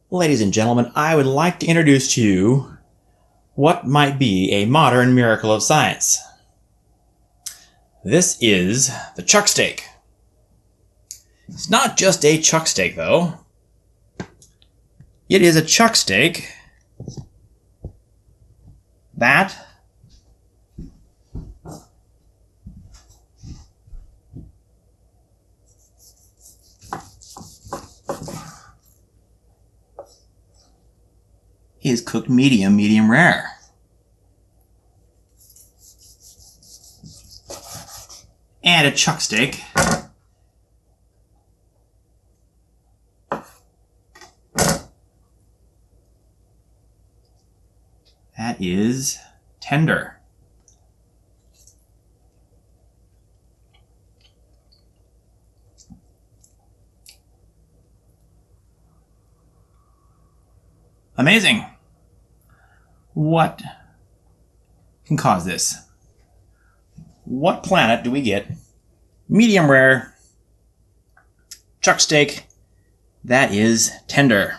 Ladies and gentlemen, I would like to introduce to you what might be a modern miracle of science. This is the chuck steak. It's not just a chuck steak, though. It is a chuck steak that is cooked medium rare. And a chuck steak that is tender. Amazing. What can cause this? What planet do we get medium rare chuck steak that is tender?